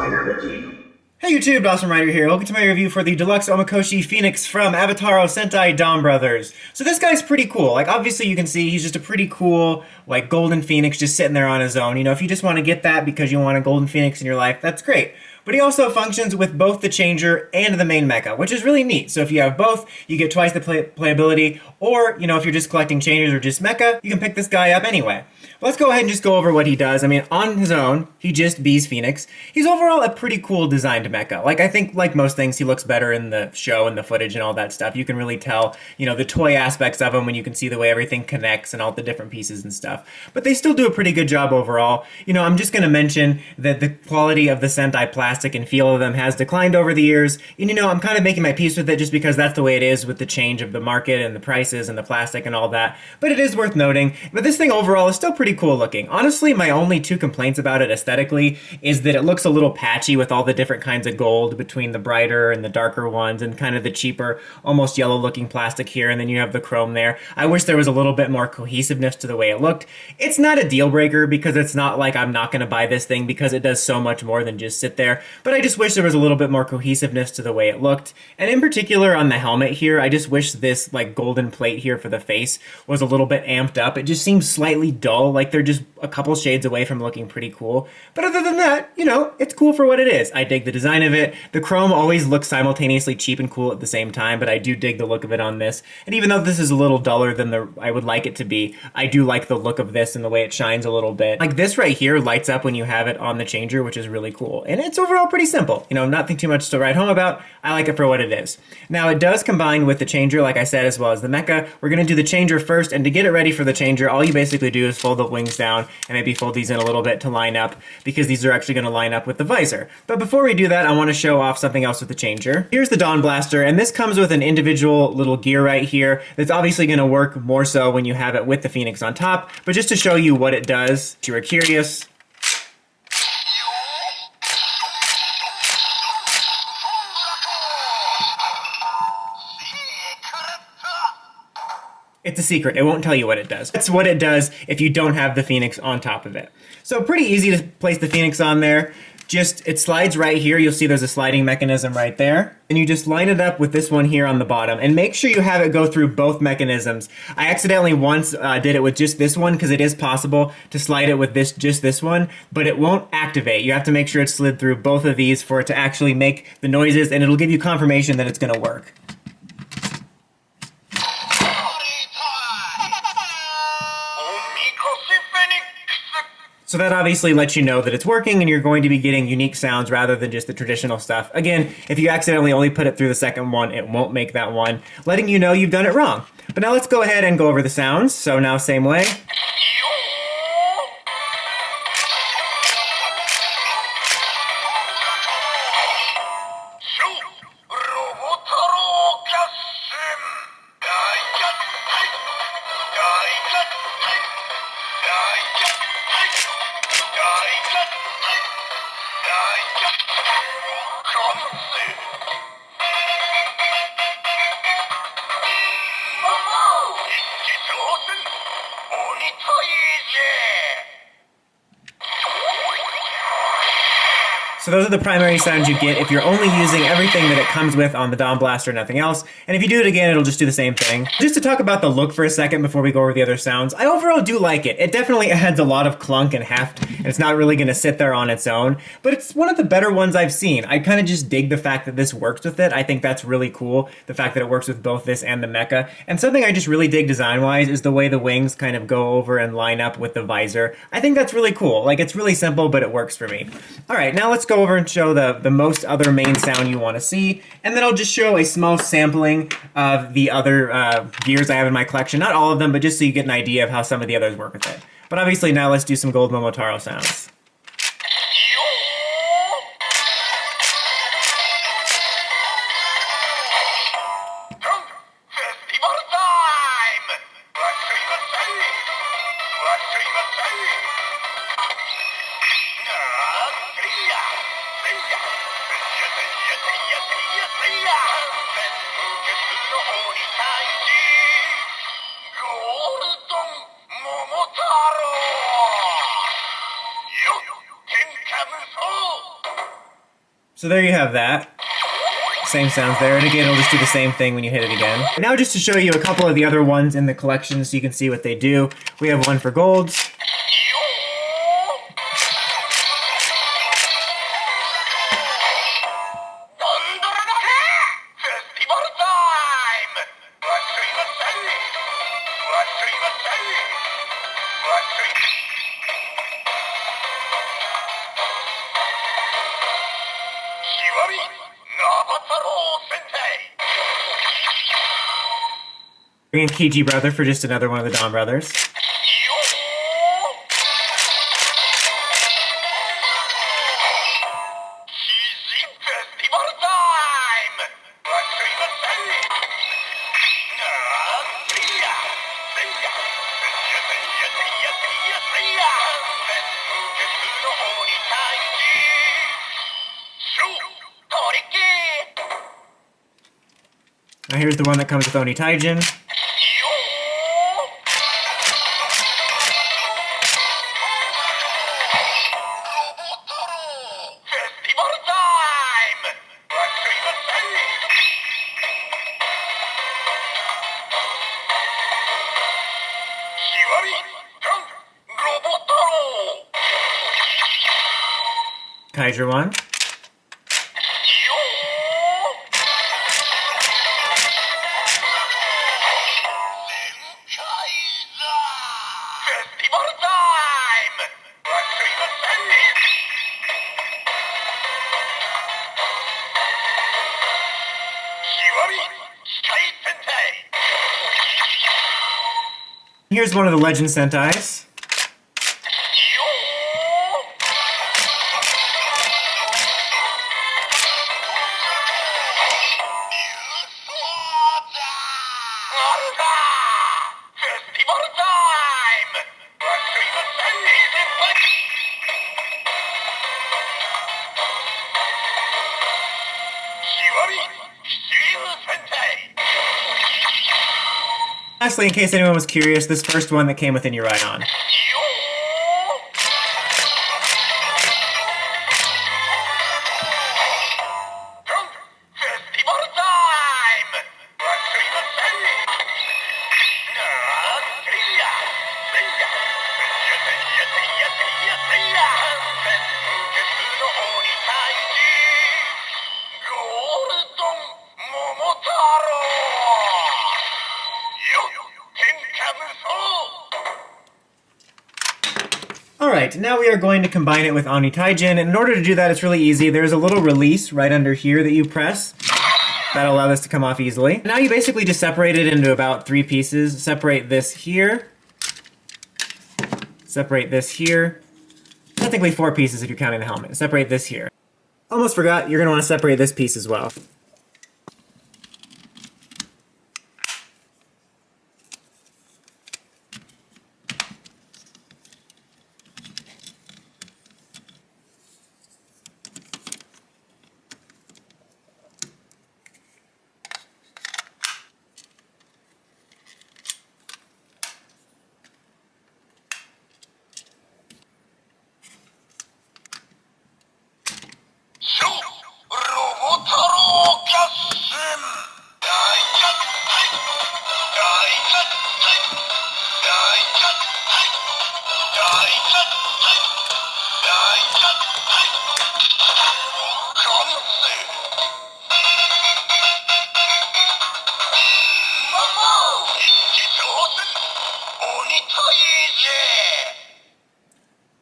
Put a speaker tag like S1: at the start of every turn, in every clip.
S1: Hey YouTube, Awesome Rider here. Welcome to my review for the DX Omikoshi Phoenix from Avataro Setnai Donbrothers. So this guy's pretty cool. Like, obviously you can see he's just a pretty cool, like, golden phoenix just sitting there on his own. You know, if you just want to get that because you want a golden phoenix in your life, that's great. But he also functions with both the changer and the main mecha, which is really neat. So if you have both, you get twice the playability, or, you know, if you're just collecting changers or just mecha, you can pick this guy up anyway. Let's go ahead and just go over what he does. I mean, on his own, he just bees Phoenix. He's overall a pretty cool designed mecha. Like, I think, like most things, he looks better in the show and the footage and all that stuff. You can really tell, you know, the toy aspects of him when you can see the way everything connects and all the different pieces and stuff. But they still do a pretty good job overall. You know, I'm just going to mention that the quality of the Sentai plastic and feel of them has declined over the years. And, you know, I'm kind of making my peace with it just because that's the way it is with the change of the market and the prices and the plastic and all that. But it is worth noting. But this thing overall is still pretty cool looking. Honestly, my only two complaints about it aesthetically is that it looks a little patchy with all the different kinds of gold between the brighter and the darker ones and kind of the cheaper, almost yellow looking plastic here, and then you have the chrome there. I wish there was a little bit more cohesiveness to the way it looked. It's not a deal breaker because it's not like I'm not going to buy this thing because it does so much more than just sit there, but I just wish there was a little bit more cohesiveness to the way it looked. And in particular on the helmet here, I just wish this like golden plate here for the face was a little bit amped up. It just seems slightly dull, like they're just a couple shades away from looking pretty cool. But other than that, you know, it's cool for what it is. I dig the design of it. The chrome always looks simultaneously cheap and cool at the same time, but I do dig the look of it on this. And even though this is a little duller than I would like it to be, I do like the look of this and the way it shines a little bit. Like this right here lights up when you have it on the changer, which is really cool. And it's overall pretty simple. You know, nothing too much to write home about. I like it for what it is. Now it does combine with the changer, like I said, as well as the mecha. We're going to do the changer first, and to get it ready for the changer, all you basically do is fold the wings down and maybe fold these in a little bit to line up, because these are actually going to line up with the visor. But before we do that, I want to show off something else with the changer. Here's the Dawn Blaster, and this comes with an individual little gear right here that's obviously going to work more so when you have it with the Phoenix on top. But just to show you what it does, if you were curious, it's a secret. It won't tell you what it does. That's what it does if you don't have the Phoenix on top of it. So pretty easy to place the Phoenix on there. Just, it slides right here. You'll see there's a sliding mechanism right there. And you just line it up with this one here on the bottom. And make sure you have it go through both mechanisms. I accidentally once did it with just this one because it is possible to slide it with just this one, but it won't activate. You have to make sure it's slid through both of these for it to actually make the noises, and it'll give you confirmation that it's going to work. So that obviously lets you know that it's working and you're going to be getting unique sounds rather than just the traditional stuff. Again, if you accidentally only put it through the second one, it won't make that one, letting you know you've done it wrong. But now let's go ahead and go over the sounds. So now same way. So those are the primary sounds you get if you're only using everything that it comes with on the Dawn Blaster, nothing else. And if you do it again, it'll just do the same thing. Just to talk about the look for a second before we go over the other sounds, I overall do like it. It definitely adds a lot of clunk and heft, and it's not really going to sit there on its own, but it's one of the better ones I've seen. I kind of just dig the fact that this works with it. I think that's really cool, the fact that it works with both this and the mecha. And something I just really dig design-wise is the way the wings kind of go over and line up with the visor. I think that's really cool. Like, it's really simple, but it works for me. All right, now let's go over and show the most other main sound you want to see, and then I'll just show a small sampling of the other gears I have in my collection. Not all of them, but just so you get an idea of how some of the others work with it. But obviously now let's do some gold Momotaro sounds. So there you have that. Same sounds there, and again, it'll just do the same thing when you hit it again. Now just to show you a couple of the other ones in the collection so you can see what they do. We have one for golds. Bring in Kiji Brother for just another one of the Donbrothers. Now here's the one that comes with Onitaijin. Kaiser one. Here's one of the Legend Sentais. Lastly, in case anyone was curious, this first one that came with Inurion. Alright, now we are going to combine it with Onitaijin, and in order to do that, it's really easy. There's a little release right under here that you press. That'll allow this to come off easily. Now you basically just separate it into about 3 pieces. Separate this here. Separate this here. Technically 4 pieces if you're counting the helmet. Separate this here. Almost forgot, you're going to want to separate this piece as well.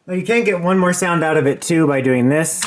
S1: Well, you can get one more sound out of it too by doing this.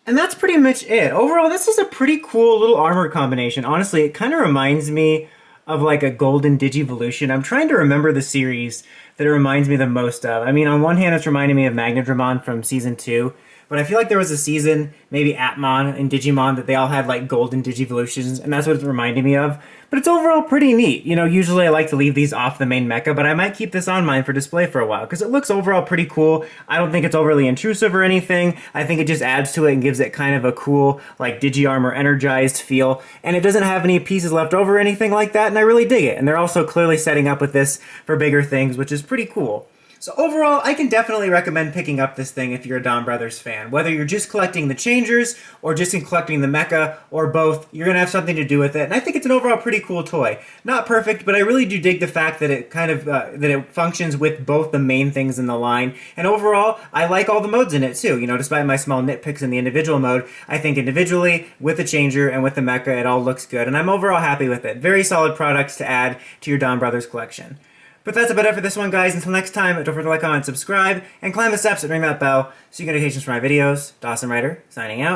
S1: And that's pretty much it. Overall, this is a pretty cool little armor combination. Honestly, it kind of reminds me of like a GolDon Digivolution. I'm trying to remember the series that it reminds me the most of. I mean, on one hand, it's reminding me of Magnadramon from Season 2, but I feel like there was a season, maybe Atmon and Digimon, that they all had like golden Digivolutions, and that's what it's reminding me of. But it's overall pretty neat. You know, usually I like to leave these off the main mecha, but I might keep this on mine for display for a while, because it looks overall pretty cool. I don't think it's overly intrusive or anything. I think it just adds to it and gives it kind of a cool, like, Digi-Armor energized feel, and it doesn't have any pieces left over or anything like that, and I really dig it. And they're also clearly setting up with this for bigger things, which is pretty cool. So overall, I can definitely recommend picking up this thing if you're a Donbrothers fan. Whether you're just collecting the changers, or just in collecting the mecha, or both, you're going to have something to do with it. And I think it's an overall pretty cool toy. Not perfect, but I really do dig the fact that it kind of, that it functions with both the main things in the line. And overall, I like all the modes in it too. You know, despite my small nitpicks in the individual mode, I think individually, with the changer and with the mecha, it all looks good. And I'm overall happy with it. Very solid products to add to your Donbrothers collection. But that's about it for this one, guys. Until next time, don't forget to like, comment, subscribe, and climb the steps and ring that bell so you get notifications for my videos. Dawson Ryder, signing out.